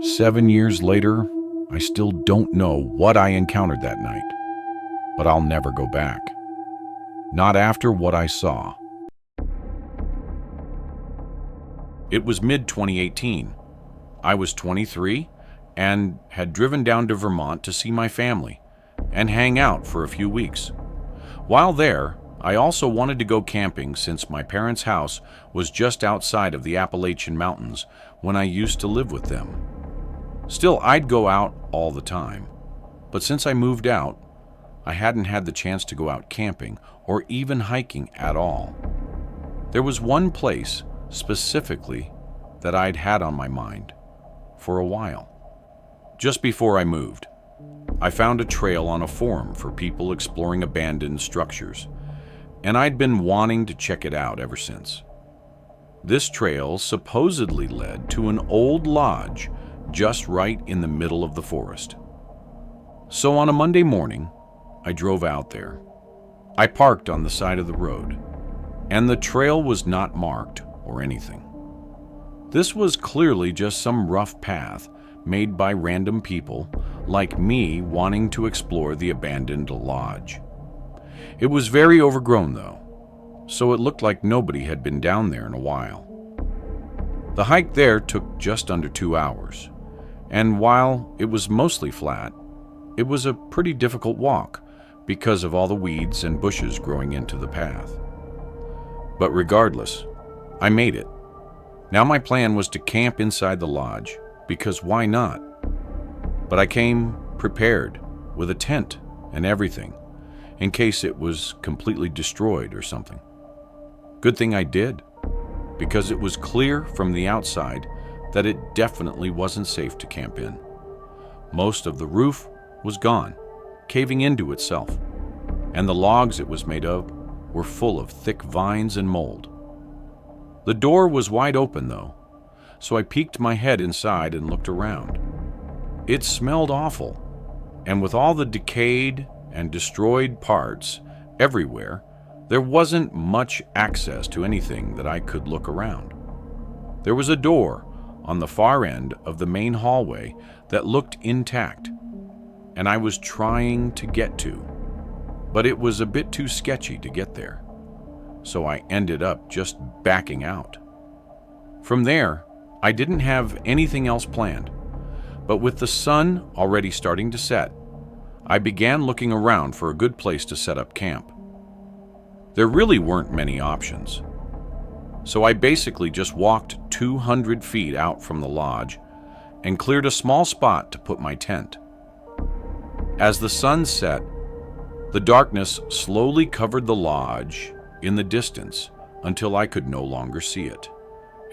7 years later, I still don't know what I encountered that night, but I'll never go back. Not after what I saw. It was mid-2018. I was 23 and had driven down to Vermont to see my family and hang out for a few weeks. While there, I also wanted to go camping since my parents' house was just outside of the Appalachian Mountains when I used to live with them. Still, I'd go out all the time, but since I moved out, I hadn't had the chance to go out camping or even hiking at all. There was one place specifically that I'd had on my mind for a while. Just before I moved, I found a trail on a forum for people exploring abandoned structures, and I'd been wanting to check it out ever since. This trail supposedly led to an old lodge just right in the middle of the forest. So on a Monday morning, I drove out there. I parked on the side of the road, and the trail was not marked or anything. This was clearly just some rough path made by random people like me wanting to explore the abandoned lodge. It was very overgrown though, so it looked like nobody had been down there in a while. The hike there took just under 2 hours, and while it was mostly flat, it was a pretty difficult walk because of all the weeds and bushes growing into the path. But regardless, I made it. Now my plan was to camp inside the lodge, because why not? But I came prepared with a tent and everything, in case it was completely destroyed or something. Good thing I did, because it was clear from the outside that it definitely wasn't safe to camp in. Most of the roof was gone, caving into itself, and the logs it was made of were full of thick vines and mold. The door was wide open though, so I peeked my head inside and looked around. It smelled awful, and with all the decayed and destroyed parts everywhere, there wasn't much access to anything that I could look around. There was a door on the far end of the main hallway that looked intact, and I was trying to get to, but it was a bit too sketchy to get there, so I ended up just backing out. From there, I didn't have anything else planned, but with the sun already starting to set, I began looking around for a good place to set up camp. There really weren't many options, so I basically just walked 200 feet out from the lodge and cleared a small spot to put my tent. As the sun set, the darkness slowly covered the lodge in the distance until I could no longer see it,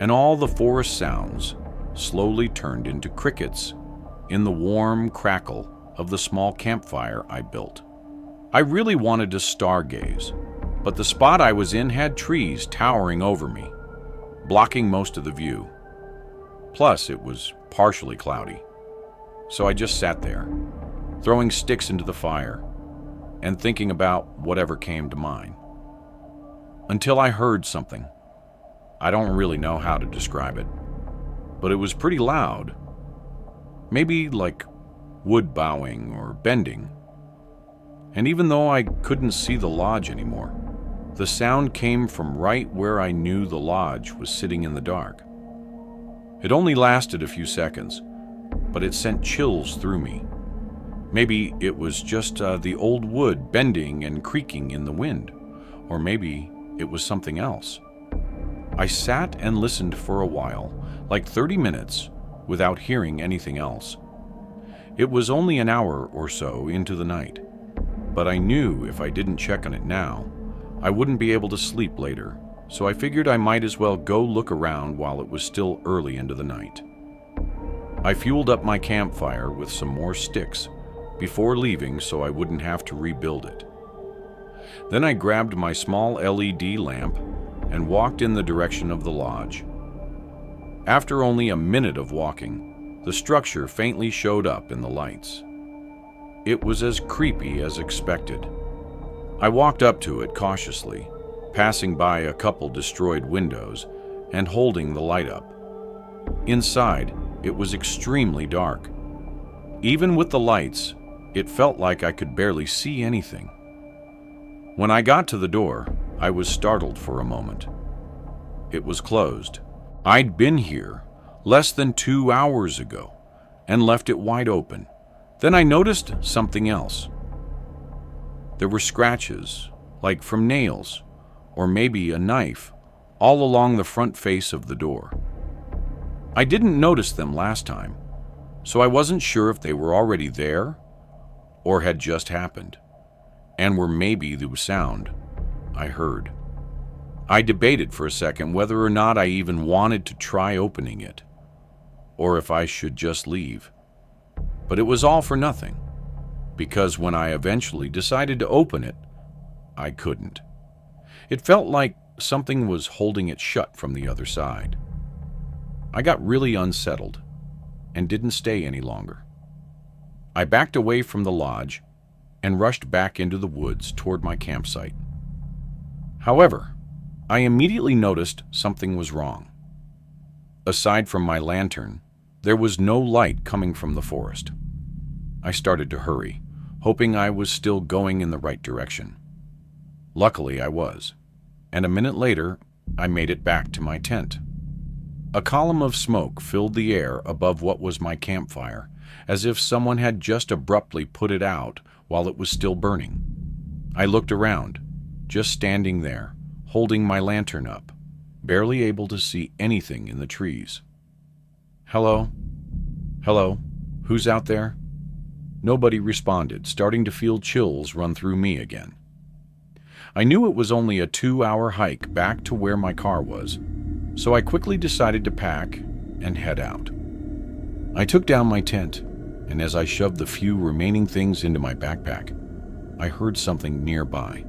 and all the forest sounds slowly turned into crickets in the warm crackle of the small campfire I built. I really wanted to stargaze, but the spot I was in had trees towering over me, blocking most of the view. Plus, it was partially cloudy, so I just sat there, throwing sticks into the fire and thinking about whatever came to mind. Until I heard something. I don't really know how to describe it, but it was pretty loud. Maybe like wood bowing or bending. And even though I couldn't see the lodge anymore, the sound came from right where I knew the lodge was sitting in the dark. It only lasted a few seconds, but it sent chills through me. Maybe it was just the old wood bending and creaking in the wind, or maybe it was something else. I sat and listened for a while, like 30 minutes, without hearing anything else. It was only an hour or so into the night, but I knew if I didn't check on it now, I wouldn't be able to sleep later, so I figured I might as well go look around while it was still early into the night. I fueled up my campfire with some more sticks before leaving so I wouldn't have to rebuild it. Then I grabbed my small LED lamp and walked in the direction of the lodge. After only a minute of walking, the structure faintly showed up in the lights. It was as creepy as expected. I walked up to it cautiously, passing by a couple destroyed windows and holding the light up. Inside, it was extremely dark. Even with the lights, it felt like I could barely see anything. When I got to the door, I was startled for a moment. It was closed. I'd been here less than 2 hours ago and left it wide open. Then I noticed something else. There were scratches, like from nails, or maybe a knife, all along the front face of the door. I didn't notice them last time, so I wasn't sure if they were already there or had just happened, and were maybe the sound I heard. I debated for a second whether or not I even wanted to try opening it, or if I should just leave. But it was all for nothing, because when I eventually decided to open it, I couldn't. It felt like something was holding it shut from the other side. I got really unsettled and didn't stay any longer. I backed away from the lodge and rushed back into the woods toward my campsite. However, I immediately noticed something was wrong. Aside from my lantern, there was no light coming from the forest. I started to hurry, hoping I was still going in the right direction. Luckily, I was, and a minute later, I made it back to my tent. A column of smoke filled the air above what was my campfire, as if someone had just abruptly put it out while it was still burning. I looked around, just standing there, holding my lantern up, barely able to see anything in the trees. Hello? Hello? Who's out there? Nobody responded, starting to feel chills run through me again. I knew it was only a 2-hour hike back to where my car was, so I quickly decided to pack and head out. I took down my tent, and as I shoved the few remaining things into my backpack, I heard something nearby.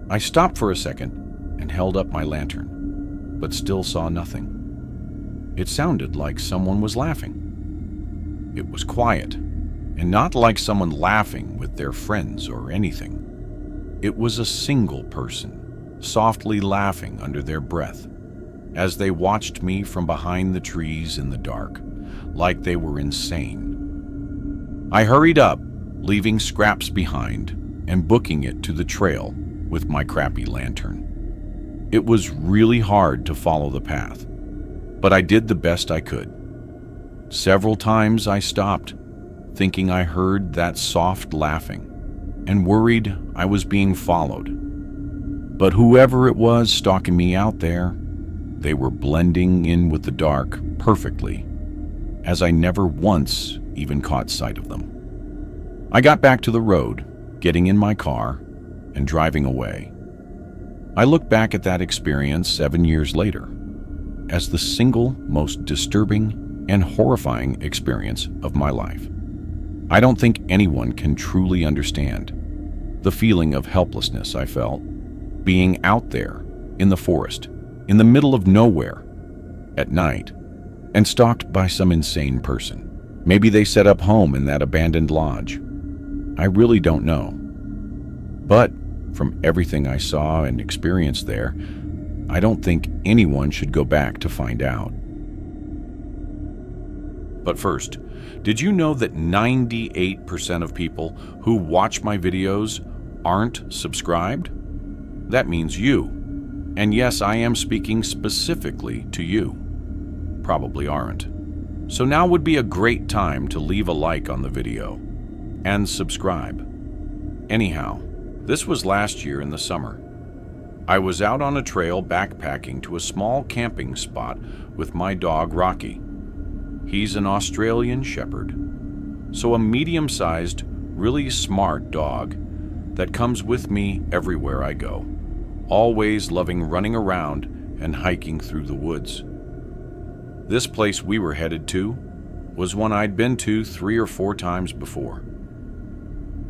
I stopped for a second and held up my lantern, but still saw nothing. It sounded like someone was laughing. It was quiet, and not like someone laughing with their friends or anything. It was a single person, softly laughing under their breath, as they watched me from behind the trees in the dark, like they were insane. I hurried up, leaving scraps behind and booking it to the trail with my crappy lantern. It was really hard to follow the path, but I did the best I could. Several times I stopped, thinking I heard that soft laughing, and worried I was being followed. But whoever it was stalking me out there, they were blending in with the dark perfectly, as I never once even caught sight of them. I got back to the road, getting in my car, and driving away. I look back at that experience 7 years later as the single most disturbing and horrifying experience of my life. I don't think anyone can truly understand the feeling of helplessness I felt being out there in the forest, in the middle of nowhere, at night, and stalked by some insane person. Maybe they set up home in that abandoned lodge. I really don't know. But from everything I saw and experienced there, I don't think anyone should go back to find out. But first, did you know that 98% of people who watch my videos aren't subscribed? That means you. And yes, I am speaking specifically to you. Probably aren't. So now would be a great time to leave a like on the video and subscribe. Anyhow, this was last year in the summer. I was out on a trail backpacking to a small camping spot with my dog Rocky. He's an Australian Shepherd, so a medium-sized, really smart dog that comes with me everywhere I go, always loving running around and hiking through the woods. This place we were headed to was one I'd been to 3 or 4 times before.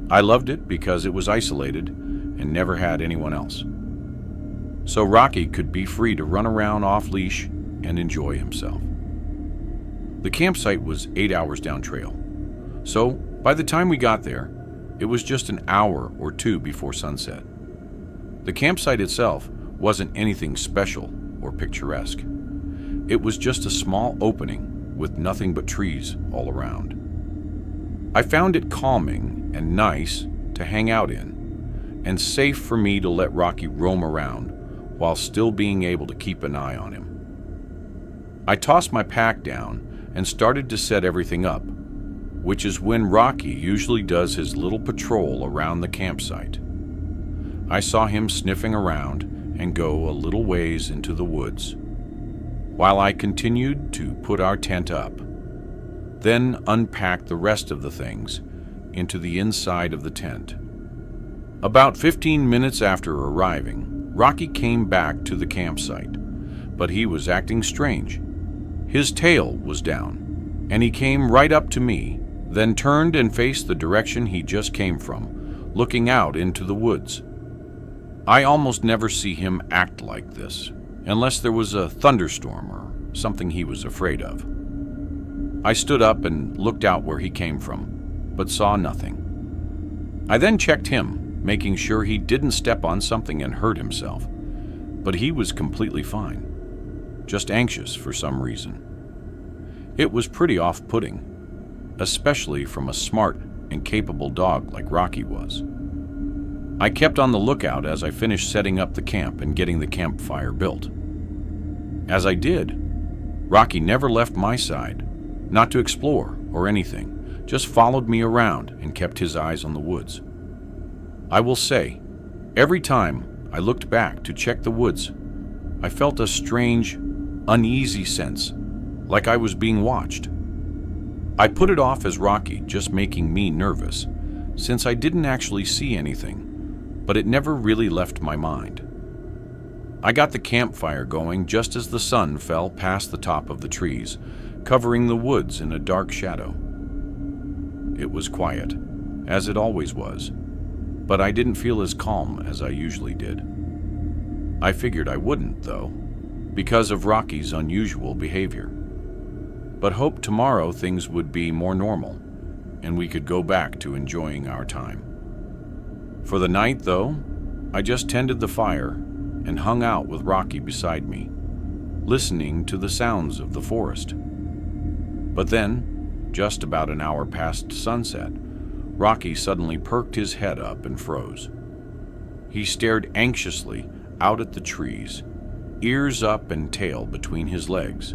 I loved it because it was isolated and never had anyone else. So Rocky could be free to run around off-leash and enjoy himself. The campsite was 8 hours down trail, so by the time we got there, it was just an hour or 2 before sunset. The campsite itself wasn't anything special or picturesque. It was just a small opening with nothing but trees all around. I found it calming and nice to hang out in, and safe for me to let Rocky roam around while still being able to keep an eye on him. I tossed my pack down and started to set everything up, which is when Rocky usually does his little patrol around the campsite. I saw him sniffing around and go a little ways into the woods, while I continued to put our tent up, then unpack the rest of the things into the inside of the tent. About 15 minutes after arriving, Rocky came back to the campsite, but he was acting strange. His tail was down, and he came right up to me, then turned and faced the direction he just came from, looking out into the woods. I almost never see him act like this, unless there was a thunderstorm or something he was afraid of. I stood up and looked out where he came from, but saw nothing. I then checked him, making sure he didn't step on something and hurt himself, but he was completely fine, just anxious for some reason. It was pretty off-putting, especially from a smart and capable dog like Rocky was. I kept on the lookout as I finished setting up the camp and getting the campfire built. As I did, Rocky never left my side, not to explore or anything, just followed me around and kept his eyes on the woods. I will say, every time I looked back to check the woods, I felt a strange, uneasy sense, like I was being watched. I put it off as Rocky just making me nervous, since I didn't actually see anything, but it never really left my mind. I got the campfire going just as the sun fell past the top of the trees, covering the woods in a dark shadow. It was quiet, as it always was, but I didn't feel as calm as I usually did. I figured I wouldn't, though, because of Rocky's unusual behavior, but hoped tomorrow things would be more normal, and we could go back to enjoying our time. For the night, though, I just tended the fire and hung out with Rocky beside me, listening to the sounds of the forest. But then, just about an hour past sunset, Rocky suddenly perked his head up and froze. He stared anxiously out at the trees, ears up and tail between his legs.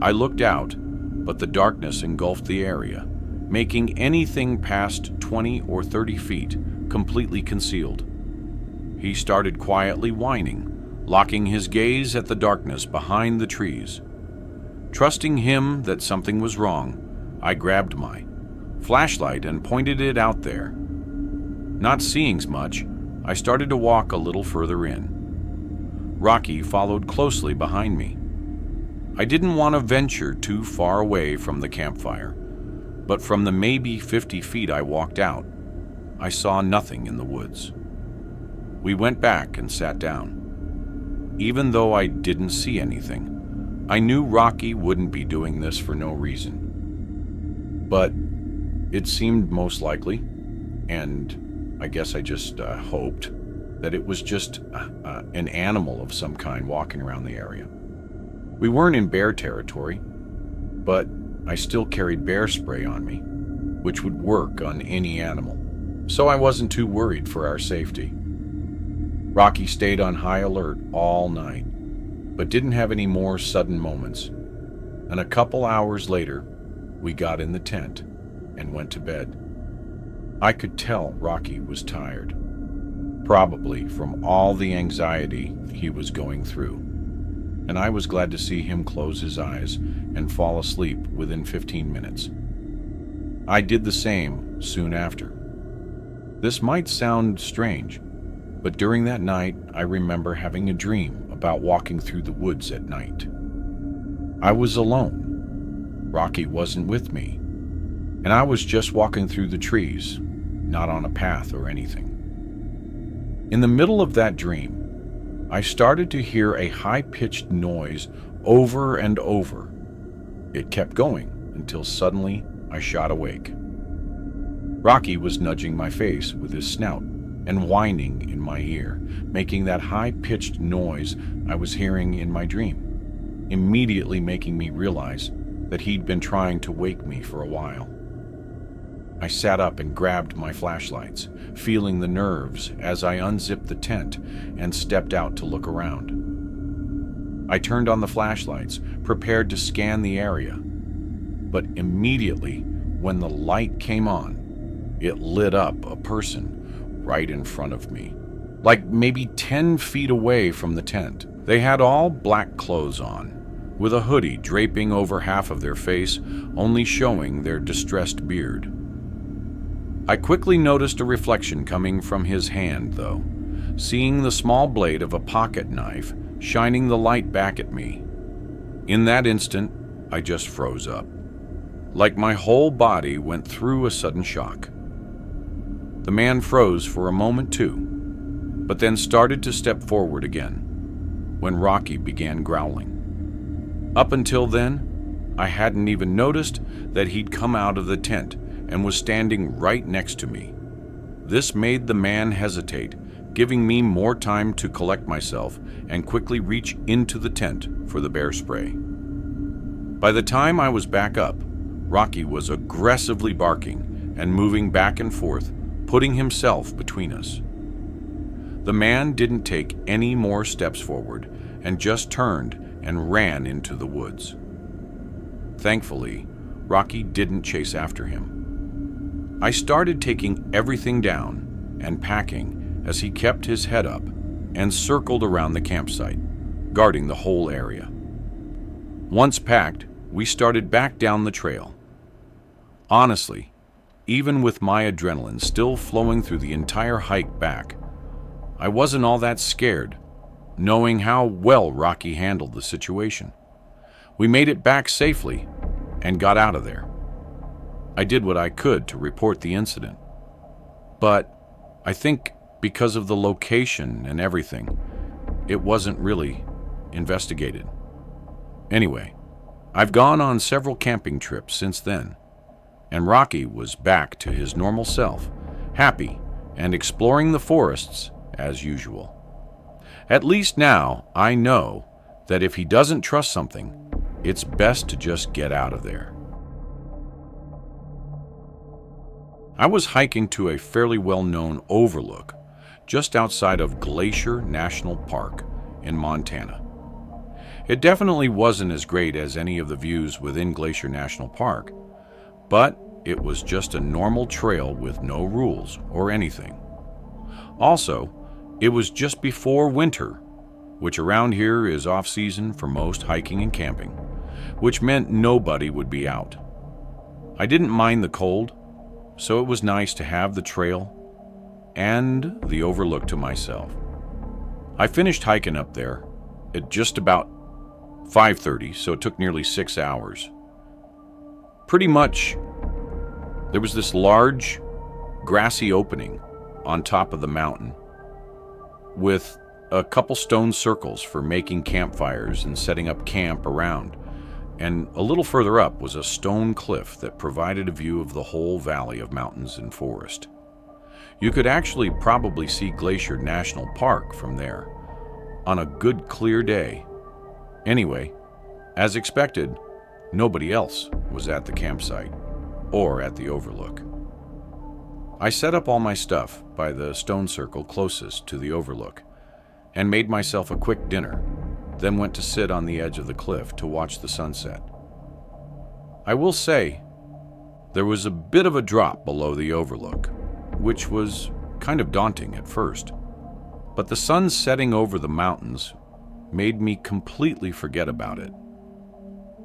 I looked out, but the darkness engulfed the area, making anything past 20 or 30 feet completely concealed. He started quietly whining, locking his gaze at the darkness behind the trees. Trusting him that something was wrong, I grabbed my flashlight and pointed it out there. Not seeing much, I started to walk a little further in. Rocky followed closely behind me. I didn't want to venture too far away from the campfire, but from the maybe 50 feet I walked out, I saw nothing in the woods. We went back and sat down. Even though I didn't see anything, I knew Rocky wouldn't be doing this for no reason. But it seemed most likely, and I guess I just hoped, that it was just an animal of some kind walking around the area. We weren't in bear territory, but I still carried bear spray on me, which would work on any animal, so I wasn't too worried for our safety. Rocky stayed on high alert all night, but didn't have any more sudden moments, and a couple hours later, we got in the tent and went to bed. I could tell Rocky was tired, probably from all the anxiety he was going through, and I was glad to see him close his eyes and fall asleep within 15 minutes. I did the same soon after. This might sound strange, but during that night, I remember having a dream about walking through the woods at night. I was alone. Rocky wasn't with me, and I was just walking through the trees, not on a path or anything. In the middle of that dream, I started to hear a high-pitched noise over and over. It kept going until suddenly I shot awake. Rocky was nudging my face with his snout and whining in my ear, making that high-pitched noise I was hearing in my dream, immediately making me realize that he'd been trying to wake me for a while. I sat up and grabbed my flashlights, feeling the nerves as I unzipped the tent and stepped out to look around. I turned on the flashlights, prepared to scan the area, but immediately when the light came on, it lit up a person right in front of me, like maybe 10 feet away from the tent. They had all black clothes on, with a hoodie draping over half of their face, only showing their distressed beard. I quickly noticed a reflection coming from his hand, though, seeing the small blade of a pocket knife shining the light back at me. In that instant, I just froze up, like my whole body went through a sudden shock. The man froze for a moment too, but then started to step forward again when Rocky began growling. Up until then, I hadn't even noticed that he'd come out of the tent and was standing right next to me. This made the man hesitate, giving me more time to collect myself and quickly reach into the tent for the bear spray. By the time I was back up, Rocky was aggressively barking and moving back and forth, putting himself between us. The man didn't take any more steps forward and just turned and ran into the woods. Thankfully, Rocky didn't chase after him. I started taking everything down and packing as he kept his head up and circled around the campsite, guarding the whole area. Once packed, we started back down the trail. Honestly, even with my adrenaline still flowing through the entire hike back, I wasn't all that scared, knowing how well Rocky handled the situation. We made it back safely and got out of there. I did what I could to report the incident, but I think because of the location and everything, it wasn't really investigated. Anyway, I've gone on several camping trips since then, and Rocky was back to his normal self, happy and exploring the forests as usual. At least now I know that if he doesn't trust something, it's best to just get out of there. I was hiking to a fairly well-known overlook just outside of Glacier National Park in Montana. It definitely wasn't as great as any of the views within Glacier National Park, but it was just a normal trail with no rules or anything. Also, it was just before winter, which around here is off-season for most hiking and camping, which meant nobody would be out. I didn't mind the cold, so it was nice to have the trail and the overlook to myself. I finished hiking up there at just about 5:30, so it took nearly 6 hours. Pretty much, there was this large, grassy opening on top of the mountain with a couple stone circles for making campfires and setting up camp around. And a little further up was a stone cliff that provided a view of the whole valley of mountains and forest. You could actually probably see Glacier National Park from there on a good clear day. Anyway, as expected, nobody else was at the campsite or at the overlook. I set up all my stuff by the stone circle closest to the overlook and made myself a quick dinner, then went to sit on the edge of the cliff to watch the sunset. I will say, there was a bit of a drop below the overlook, which was kind of daunting at first, but the sun setting over the mountains made me completely forget about it.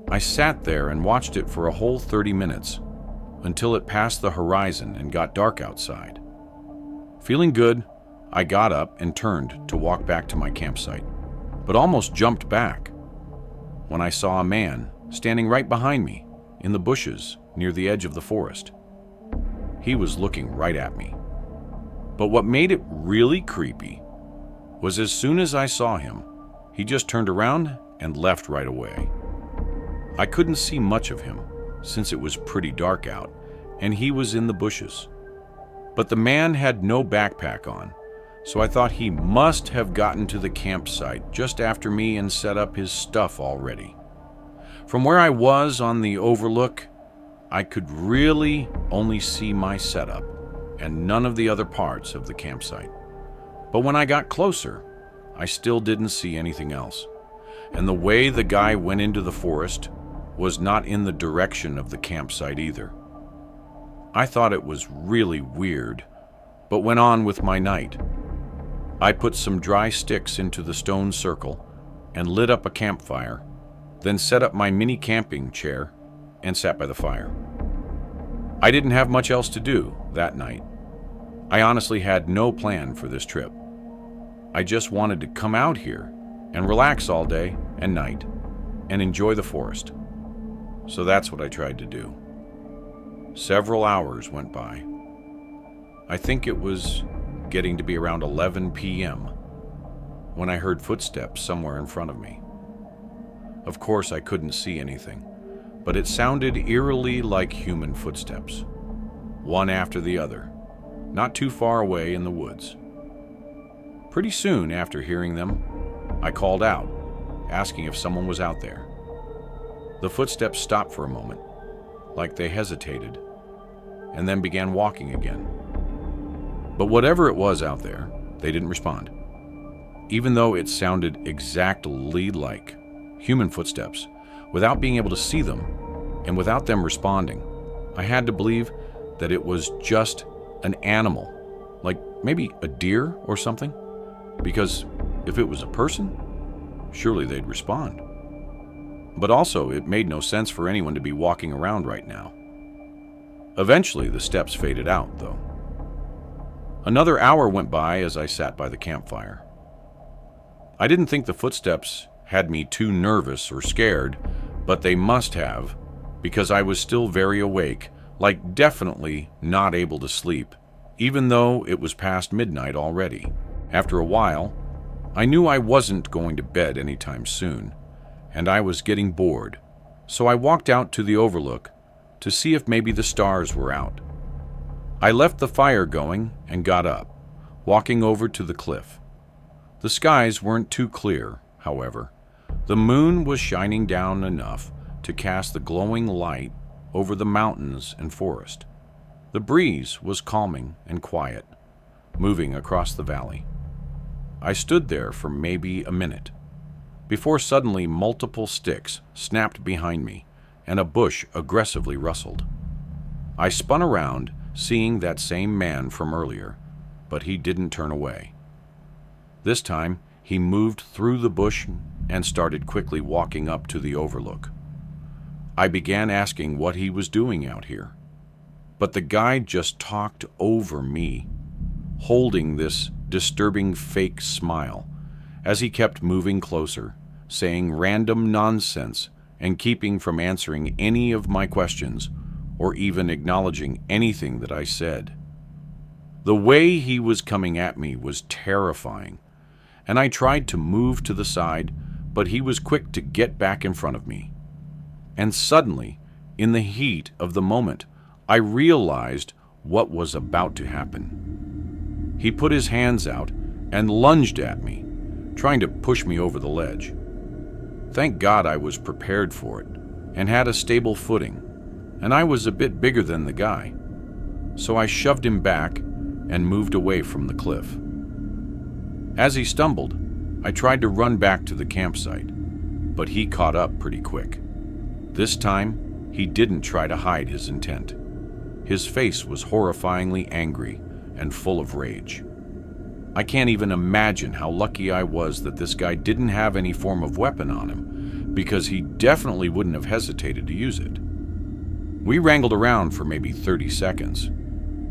I sat there and watched it for a whole 30 minutes until it passed the horizon and got dark outside. Feeling good, I got up and turned to walk back to my campsite, but almost jumped back when I saw a man standing right behind me in the bushes near the edge of the forest. He was looking right at me. But what made it really creepy was as soon as I saw him, he just turned around and left right away. I couldn't see much of him since it was pretty dark out and he was in the bushes. But the man had no backpack on, so I thought he must have gotten to the campsite just after me and set up his stuff already. From where I was on the overlook, I could really only see my setup and none of the other parts of the campsite. But when I got closer, I still didn't see anything else. And the way the guy went into the forest was not in the direction of the campsite either. I thought it was really weird, but went on with my night. I put some dry sticks into the stone circle and lit up a campfire, then set up my mini camping chair and sat by the fire. I didn't have much else to do that night. I honestly had no plan for this trip. I just wanted to come out here and relax all day and night and enjoy the forest. So that's what I tried to do. Several hours went by. I think it was getting to be around 11 p.m. when I heard footsteps somewhere in front of me. Of course, I couldn't see anything, but it sounded eerily like human footsteps, one after the other, not too far away in the woods. Pretty soon after hearing them, I called out, asking if someone was out there. The footsteps stopped for a moment, like they hesitated, and then began walking again. But whatever it was out there, they didn't respond. Even though it sounded exactly like human footsteps, without being able to see them, and without them responding, I had to believe that it was just an animal, like maybe a deer or something, because if it was a person, surely they'd respond. But also, it made no sense for anyone to be walking around right now. Eventually, the steps faded out, though. Another hour went by as I sat by the campfire. I didn't think the footsteps had me too nervous or scared, but they must have, because I was still very awake, like definitely not able to sleep, even though it was past midnight already. After a while, I knew I wasn't going to bed anytime soon, and I was getting bored, so I walked out to the overlook to see if maybe the stars were out. I left the fire going and got up, walking over to the cliff. The skies weren't too clear, however. The moon was shining down enough to cast the glowing light over the mountains and forest. The breeze was calming and quiet, moving across the valley. I stood there for maybe a minute, before suddenly multiple sticks snapped behind me and a bush aggressively rustled. I spun around, seeing that same man from earlier, but he didn't turn away. This time, he moved through the bush and started quickly walking up to the overlook. I began asking what he was doing out here, but the guy just talked over me, holding this disturbing fake smile as he kept moving closer, saying random nonsense and keeping from answering any of my questions or even acknowledging anything that I said. The way he was coming at me was terrifying, and I tried to move to the side, but he was quick to get back in front of me. And suddenly, in the heat of the moment, I realized what was about to happen. He put his hands out and lunged at me, trying to push me over the ledge. Thank God I was prepared for it and had a stable footing, and I was a bit bigger than the guy, so I shoved him back and moved away from the cliff. As he stumbled, I tried to run back to the campsite, but he caught up pretty quick. This time, he didn't try to hide his intent. His face was horrifyingly angry and full of rage. I can't even imagine how lucky I was that this guy didn't have any form of weapon on him, because he definitely wouldn't have hesitated to use it. We wrangled around for maybe 30 seconds,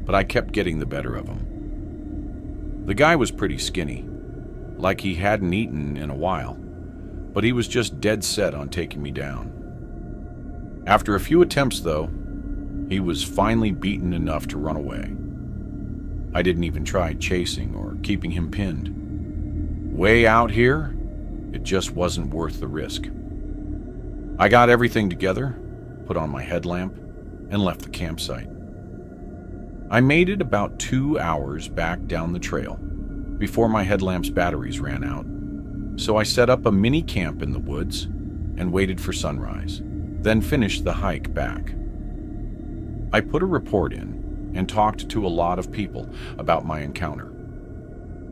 but I kept getting the better of him. The guy was pretty skinny, like he hadn't eaten in a while, but he was just dead set on taking me down. After a few attempts, though, he was finally beaten enough to run away. I didn't even try chasing or keeping him pinned. Way out here, it just wasn't worth the risk. I got everything together, put on my headlamp, and left the campsite. I made it about 2 hours back down the trail before my headlamp's batteries ran out, so I set up a mini camp in the woods and waited for sunrise, then finished the hike back. I put a report in and talked to a lot of people about my encounter.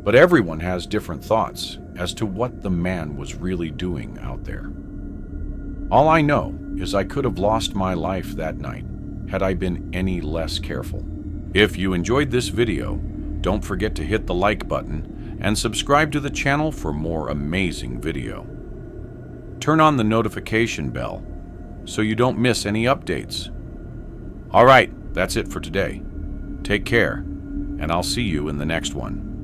But everyone has different thoughts as to what the man was really doing out there. All I know is I could have lost my life that night had I been any less careful. If you enjoyed this video, don't forget to hit the like button and subscribe to the channel for more amazing video. Turn on the notification bell so you don't miss any updates. All right, that's it for today. Take care, and I'll see you in the next one.